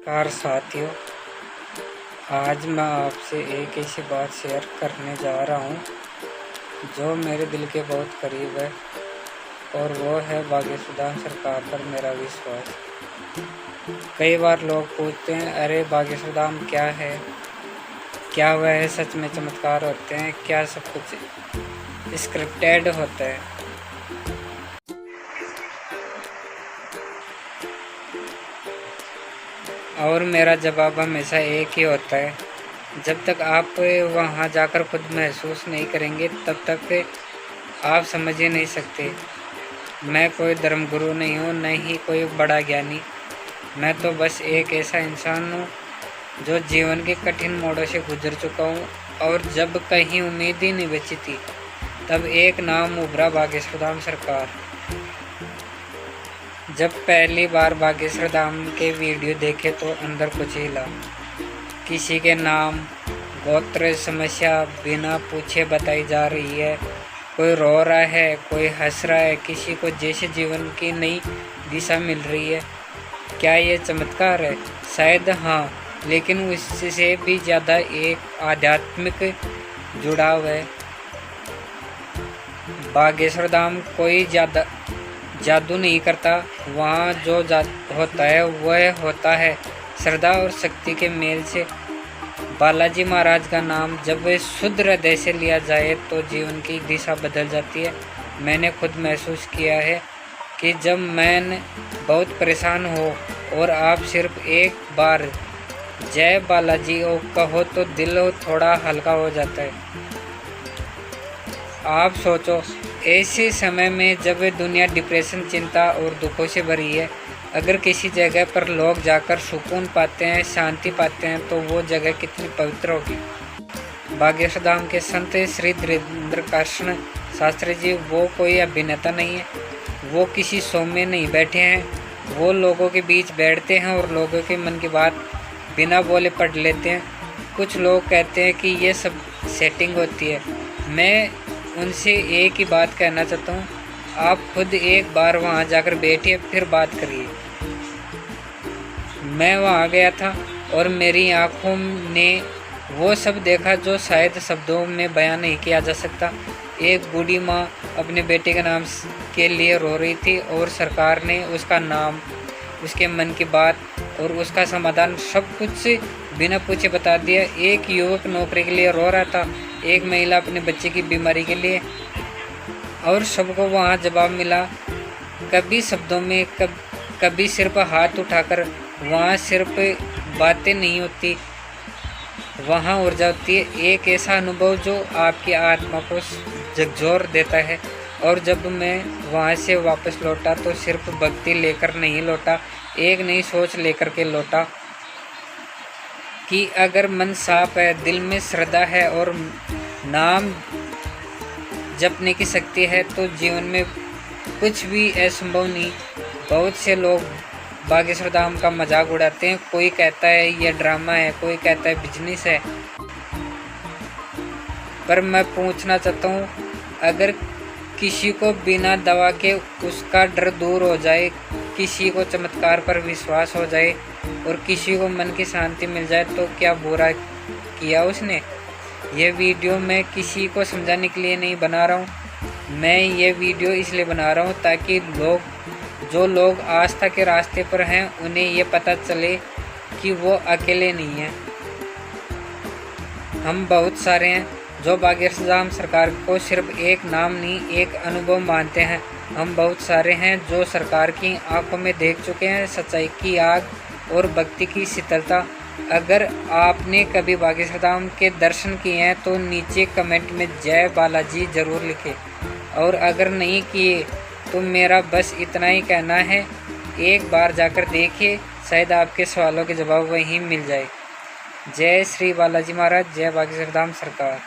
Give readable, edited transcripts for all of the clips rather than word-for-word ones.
Car साथियों, आज मैं आपसे एक ऐसी बात शेयर करने जा रहा हूँ जो मेरे दिल के बहुत करीब है, और वो है भाग्य सुदान सरकार पर मेरा विश्वास। कई बार लोग पूछते हैं, अरे भाग्य सुदान क्या है, क्या वह सच में चमत्कार होते हैं, क्या सब कुछ स्क्रिप्टेड होता है। और मेरा जवाब हमेशा एक ही होता है, जब तक आप वहाँ जाकर खुद महसूस नहीं करेंगे तब तक आप समझ ही नहीं सकते। मैं कोई धर्मगुरु नहीं हूँ, न ही कोई बड़ा ज्ञानी। मैं तो बस एक ऐसा इंसान हूँ जो जीवन के कठिन मोड़ों से गुजर चुका हूँ, और जब कहीं उम्मीद ही नहीं बची थी तब एक नाम उभरा, भाग्येश्वर धाम सरकार। जब पहली बार भाग्येश्वर धाम के वीडियो देखे तो अंदर कुछ हिला। किसी के नाम, गोत्र, समस्या बिना पूछे बताई जा रही है। कोई रो रहा है, कोई हंस रहा है, किसी को जैसे जीवन की नई दिशा मिल रही है। क्या ये चमत्कार है? शायद हाँ, लेकिन उससे भी ज़्यादा एक आध्यात्मिक जुड़ाव है। भाग्येश्वर धाम कोई जादू नहीं करता, वहाँ जो होता है वह होता है श्रद्धा और शक्ति के मेल से। बालाजी महाराज का नाम जब शुद्ध हृदय से लिया जाए तो जीवन की दिशा बदल जाती है। मैंने खुद महसूस किया है कि जब मैं बहुत परेशान हो और आप सिर्फ एक बार जय बालाजी कहो तो दिल थोड़ा हल्का हो जाता है। आप सोचो, ऐसे समय में जब दुनिया डिप्रेशन, चिंता और दुखों से भरी है, अगर किसी जगह पर लोग जाकर सुकून पाते हैं, शांति पाते हैं, तो वो जगह कितनी पवित्र होगी। भाग्येश्वर धाम के संत श्री धीरेन्द्रकृष्ण शास्त्री जी वो कोई अभिनेता नहीं है, वो किसी शो में नहीं बैठे हैं। वो लोगों के बीच बैठते हैं और लोगों के मन की बात बिना बोले पढ़ लेते हैं। कुछ लोग कहते हैं कि ये सब सेटिंग होती है। मैं उनसे एक ही बात कहना चाहता हूँ, आप खुद एक बार वहाँ जाकर बैठिए, फिर बात करिए। मैं वहाँ गया था और मेरी आँखों ने वो सब देखा जो शायद शब्दों में बयान नहीं किया जा सकता। एक बूढ़ी माँ अपने बेटे के नाम के लिए रो रही थी और सरकार ने उसका नाम, उसके मन की बात और उसका समाधान सब कुछ बिना पूछे बता दिया। एक युवक नौकरी के लिए रो रहा था, एक महिला अपने बच्चे की बीमारी के लिए, और सबको वहाँ जवाब मिला। कभी शब्दों में, कभी सिर्फ हाथ उठाकर। वहाँ सिर्फ बातें नहीं होती, वहाँ ऊर्जा होती है, एक ऐसा अनुभव जो आपकी आत्मा को झकझोर देता है। और जब मैं वहाँ से वापस लौटा तो सिर्फ भक्ति लेकर नहीं लौटा, एक नई सोच लेकर के लौटा कि अगर मन साफ है, दिल में श्रद्धा है और नाम जपने की शक्ति है तो जीवन में कुछ भी असंभव नहीं। बहुत से लोग भाग्येश्वर धाम का मजाक उड़ाते हैं। कोई कहता है यह ड्रामा है, कोई कहता है बिजनेस है। पर मैं पूछना चाहता हूँ, अगर किसी को बिना दवा के उसका डर दूर हो जाए, किसी को चमत्कार पर विश्वास हो जाए और किसी को मन की शांति मिल जाए, तो क्या बुरा किया उसने? ये वीडियो मैं किसी को समझाने के लिए नहीं बना रहा हूँ। मैं ये वीडियो इसलिए बना रहा हूँ ताकि जो लोग आस्था के रास्ते पर हैं उन्हें ये पता चले कि वो अकेले नहीं हैं। हम बहुत सारे हैं जो भाग्येश्वर धाम सरकार को सिर्फ एक नाम नहीं, एक अनुभव मानते हैं। हम बहुत सारे हैं जो सरकार की आंखों में देख चुके हैं सच्चाई की आग और भक्ति की शीतलता। अगर आपने कभी भाग्येश्वर धाम के दर्शन किए हैं तो नीचे कमेंट में जय बालाजी ज़रूर लिखें, और अगर नहीं किए तो मेरा बस इतना ही कहना है, एक बार जाकर देखिए, शायद आपके सवालों के जवाब वहीं मिल जाए। जय श्री बालाजी महाराज, जय भाग्येश्वर धाम सरकार।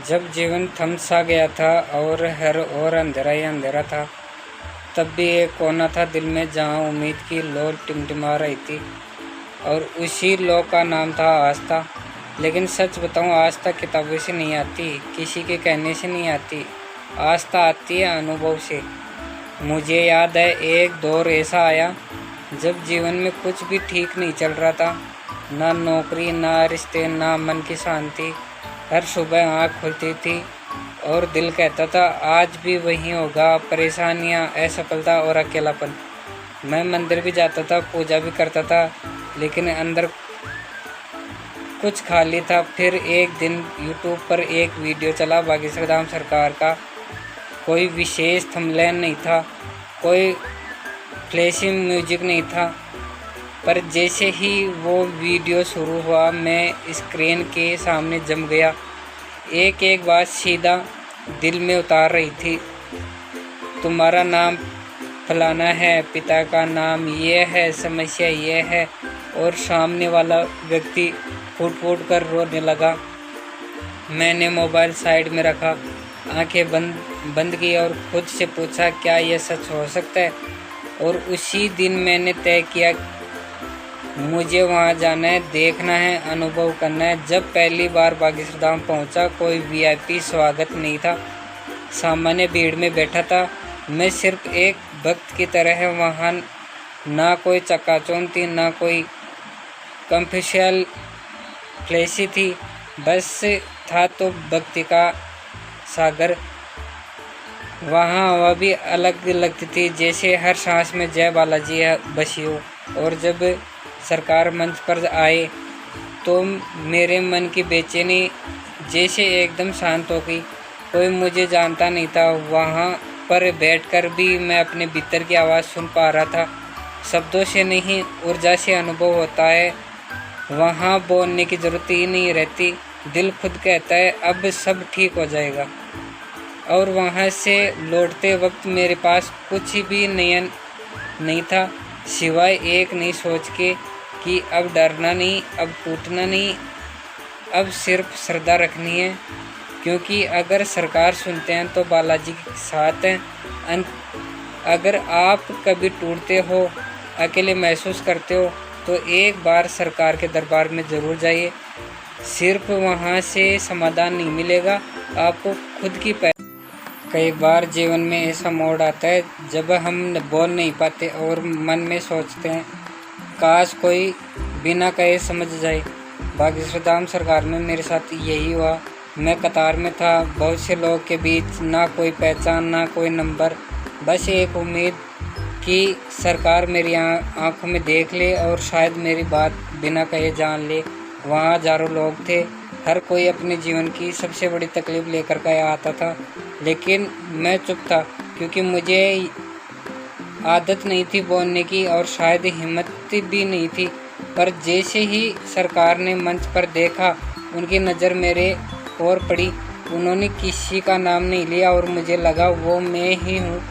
जब जीवन थम सा गया था और हर ओर अंधेरा ही अंधेरा था, तब भी एक कोना था दिल में जहाँ उम्मीद की लौ टिमटिमा रही थी, और उसी लौ का नाम था आस्था। लेकिन सच बताऊँ, आस्था किताबों से नहीं आती, किसी के कहने से नहीं आती, आस्था आती है अनुभव से। मुझे याद है एक दौर ऐसा आया जब जीवन में कुछ भी ठीक नहीं चल रहा था, ना नौकरी, ना रिश्ते, ना मन की शांति, हर सुबह आँख खुलती थी और दिल कहता था आज भी वही होगा, परेशानियाँ, असफलता और अकेलापन। मैं मंदिर भी जाता था, पूजा भी करता था, लेकिन अंदर कुछ खाली था। फिर एक दिन यूट्यूब पर एक वीडियो चला बागेश्वर धाम सरकार का। कोई विशेष थंबनेल नहीं था, कोई फ्लैशी म्यूजिक नहीं था, पर जैसे ही वो वीडियो शुरू हुआ मैं स्क्रीन के सामने जम गया। एक एक बात सीधा दिल में उतार रही थी। तुम्हारा नाम फलाना है, पिता का नाम ये है, समस्या ये है, और सामने वाला व्यक्ति फूट फूट कर रोने लगा। मैंने मोबाइल साइड में रखा, आंखें बंद की और खुद से पूछा क्या यह सच हो सकता है। और उसी दिन मैंने तय किया मुझे वहाँ जाना है, देखना है, अनुभव करना है। जब पहली बार बागेश्वर धाम पहुँचा, कोई वीआईपी स्वागत नहीं था, सामान्य भीड़ में बैठा था। मैं सिर्फ एक भक्त की तरह वहाँ, ना कोई चकाचौंध थी, ना कोई कमर्शियल फ्लैशी थी, बस था तो भक्ति का सागर। वहाँ हवा भी अलग लगती थी, जैसे हर सांस में जय बालाजी बसी हो। और जब सरकार मंच पर आए तो मेरे मन की बेचैनी जैसे एकदम शांत हो गई। कोई मुझे जानता नहीं था, वहाँ पर बैठकर भी मैं अपने भीतर की आवाज़ सुन पा रहा था। शब्दों से नहीं, ऊर्जा से अनुभव होता है। वहाँ बोलने की ज़रूरत ही नहीं रहती, दिल खुद कहता है अब सब ठीक हो जाएगा। और वहाँ से लौटते वक्त मेरे पास कुछ भी नहीं था, सिवाय एक नई सोच के कि अब डरना नहीं, अब टूटना नहीं, अब सिर्फ श्रद्धा रखनी है। क्योंकि अगर सरकार सुनते हैं तो बालाजी के साथ हैं। अगर आप कभी टूटते हो, अकेले महसूस करते हो, तो एक बार सरकार के दरबार में ज़रूर जाइए। सिर्फ वहाँ से समाधान नहीं मिलेगा, आपको खुद की कई बार जीवन में ऐसा मोड़ आता है जब हम बोल नहीं पाते और मन में सोचते हैं काश कोई बिना कहे समझ जाए। बागेश्वर धाम सरकार में मेरे साथ यही हुआ। मैं कतार में था, बहुत से लोग के बीच, ना कोई पहचान, ना कोई नंबर, बस एक उम्मीद कि सरकार मेरी आंखों में देख ले और शायद मेरी बात बिना कहे जान ले। वहाँ हजारों लोग थे, हर कोई अपने जीवन की सबसे बड़ी तकलीफ लेकर के आता था, लेकिन मैं चुप था क्योंकि मुझे आदत नहीं थी बोलने की और शायद हिम्मत भी नहीं थी। पर जैसे ही सरकार ने मंच पर देखा, उनकी नज़र मेरे और पड़ी। उन्होंने किसी का नाम नहीं लिया और मुझे लगा वो मैं ही हूँ।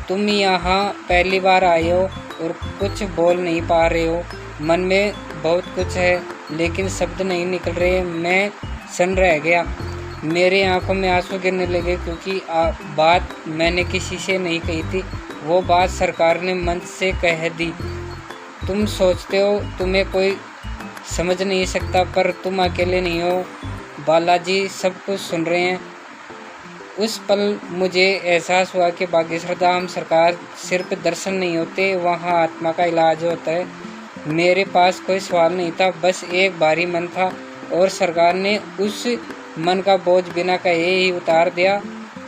तुम यहाँ पहली बार आए हो और कुछ बोल नहीं पा रहे हो, मन में बहुत कुछ है लेकिन शब्द नहीं निकल रहे। मैं सन रह गया, मेरे आंखों में आंसू गिरने लगे क्योंकि बात मैंने किसी से नहीं कही थी, वो बात सरकार ने मंच से कह दी। तुम सोचते हो तुम्हें कोई समझ नहीं सकता, पर तुम अकेले नहीं हो, बालाजी सब कुछ सुन रहे हैं। उस पल मुझे एहसास हुआ कि बागेश्वर धाम सरकार सिर्फ दर्शन नहीं होते, वहाँ आत्मा का इलाज होता है। मेरे पास कोई सवाल नहीं था, बस एक भारी मन था और सरकार ने उस मन का बोझ बिना कहे ही उतार दिया।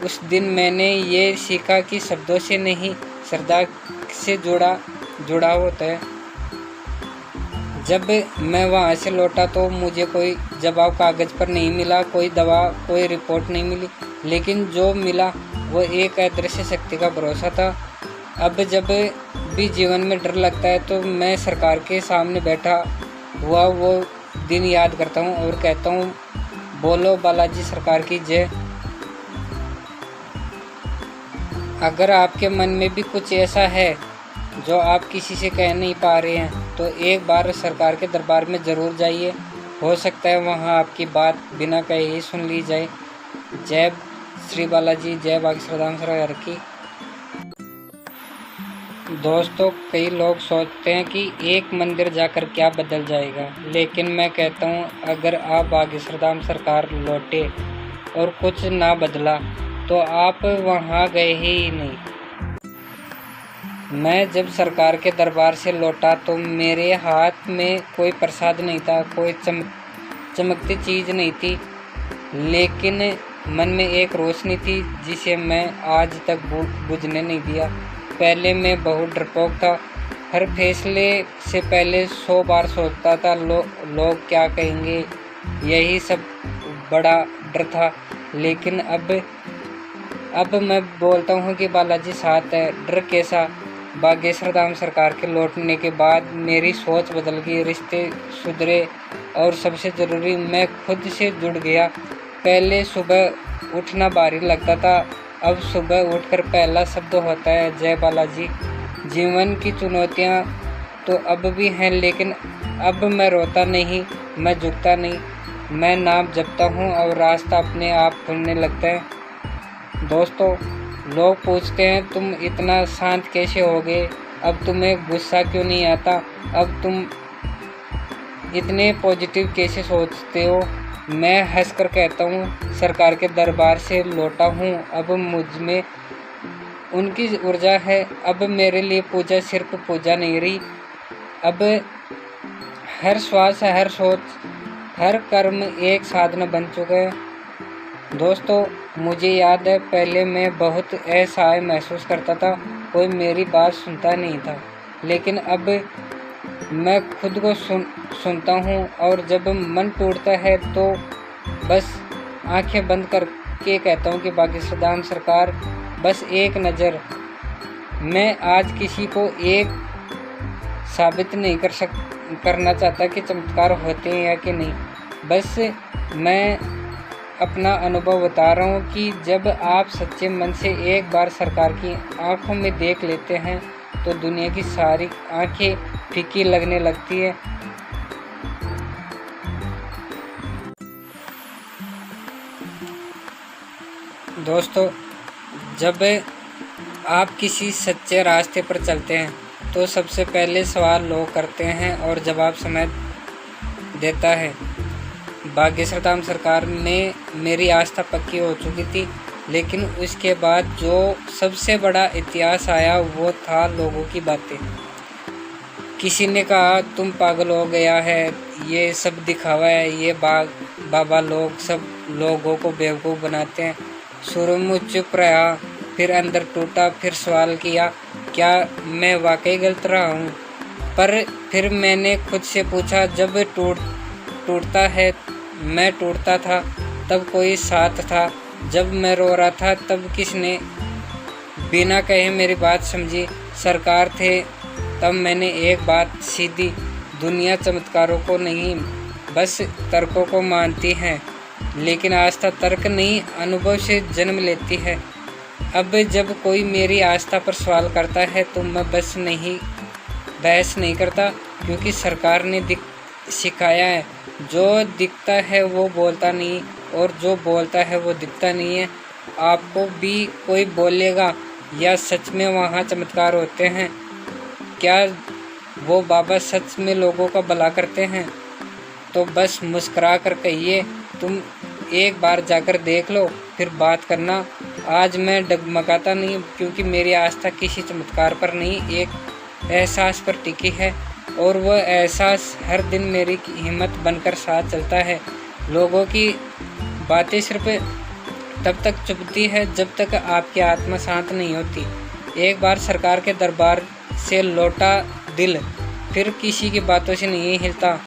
उस दिन मैंने ये सीखा कि शब्दों से नहीं, श्रद्धा से जुड़ा होता है। जब मैं वहाँ से लौटा तो मुझे कोई जवाब कागज़ पर नहीं मिला, कोई दवा, कोई रिपोर्ट नहीं मिली, लेकिन जो मिला वो एक अदृश्य शक्ति का भरोसा था। अब जब भी जीवन में डर लगता है तो मैं सरकार के सामने बैठा हुआ वो दिन याद करता हूँ और कहता हूँ बोलो बालाजी सरकार की जय। अगर आपके मन में भी कुछ ऐसा है जो आप किसी से कह नहीं पा रहे हैं तो एक बार सरकार के दरबार में ज़रूर जाइए, हो सकता है वहाँ आपकी बात बिना कहे ही सुन ली जाए। जय श्री बालाजी, जय बागेश्वर धाम सरकार की। दोस्तों, कई लोग सोचते हैं कि एक मंदिर जाकर क्या बदल जाएगा, लेकिन मैं कहता हूँ अगर आप बागेश्वर धाम सरकार लौटे और कुछ ना बदला तो आप वहाँ गए ही नहीं। मैं जब सरकार के दरबार से लौटा तो मेरे हाथ में कोई प्रसाद नहीं था, कोई चमकती चीज़ नहीं थी, लेकिन मन में एक रोशनी थी जिसे मैं आज तक बुझने नहीं दिया। पहले मैं बहुत डरपोक था, हर फैसले से पहले 100 बार सोचता था लोग क्या कहेंगे, यही सब बड़ा डर था। लेकिन अब मैं बोलता हूँ कि बालाजी साथ है। डर कैसा? बागेश्वर धाम सरकार के लौटने के बाद मेरी सोच बदल गई, रिश्ते सुधरे और सबसे ज़रूरी मैं खुद से जुड़ गया। पहले सुबह उठना भारी लगता था, अब सुबह उठकर पहला शब्द होता है जय बालाजी। जीवन की चुनौतियाँ तो अब भी हैं, लेकिन अब मैं रोता नहीं, मैं झुकता नहीं, मैं नाम जपता हूँ और रास्ता अपने आप खुलने लगता है। दोस्तों, लोग पूछते हैं तुम इतना शांत कैसे हो गए, अब तुम्हें गुस्सा क्यों नहीं आता, अब तुम इतने पॉजिटिव कैसे सोचते हो। मैं हंसकर कहता हूँ सरकार के दरबार से लौटा हूँ, अब मुझ में उनकी ऊर्जा है। अब मेरे लिए पूजा सिर्फ पूजा नहीं रही, अब हर श्वास, हर सोच, हर कर्म एक साधना बन चुका है। दोस्तों, मुझे याद है पहले मैं बहुत असहाय महसूस करता था, कोई मेरी बात सुनता नहीं था, लेकिन अब मैं खुद को सुनता हूँ और जब मन टूटता है तो बस आंखें बंद करके कहता हूँ कि बागेश्वर धाम सरकार बस एक नज़र। मैं आज किसी को एक साबित नहीं करना चाहता कि चमत्कार होते हैं या कि नहीं, बस मैं अपना अनुभव बता रहा हूँ कि जब आप सच्चे मन से एक बार सरकार की आंखों में देख लेते हैं तो दुनिया की सारी आंखें फीकी लगने लगती है। दोस्तों, जब आप किसी सच्चे रास्ते पर चलते हैं तो सबसे पहले सवाल लोग करते हैं और जवाब समय देता है। बागेश्वर धाम सरकार में मेरी आस्था पक्की हो चुकी थी, लेकिन उसके बाद जो सबसे बड़ा इतिहास आया वो था लोगों की बातें। किसी ने कहा तुम पागल हो गया है, ये सब दिखावा है, ये बाबा लोग सब लोगों को बेवकूफ़ बनाते हैं। शुरू में चुप रहा, फिर अंदर टूटा, फिर सवाल किया क्या मैं वाकई गलत रहा हूँ। पर फिर मैंने खुद से पूछा, जब टूटता है मैं टूटता था तब कोई साथ था, जब मैं रो रहा था तब किसने बिना कहे मेरी बात समझी। सरकार थे तब मैंने एक बात सीधी, दुनिया चमत्कारों को नहीं बस तर्कों को मानती है, लेकिन आस्था तर्क नहीं अनुभव से जन्म लेती है। अब जब कोई मेरी आस्था पर सवाल करता है तो मैं बहस नहीं करता, क्योंकि सरकार ने सिखाया है जो दिखता है वो बोलता नहीं और जो बोलता है वो दिखता नहीं है। आपको भी कोई बोलेगा या सच में वहाँ चमत्कार होते हैं, क्या वो बाबा सच में लोगों का भला करते हैं, तो बस मुस्कुरा कर कहिए तुम एक बार जाकर देख लो फिर बात करना। आज मैं डगमगाता नहीं, क्योंकि मेरी आस्था किसी चमत्कार पर नहीं, एक एहसास पर टिकी है, और वह एहसास हर दिन मेरी हिम्मत बनकर साथ चलता है। लोगों की बातें सिर्फ तब तक चुभती है जब तक आपकी आत्मा शांत नहीं होती। एक बार सरकार के दरबार से लौटा दिल फिर किसी की बातों से नहीं हिलता।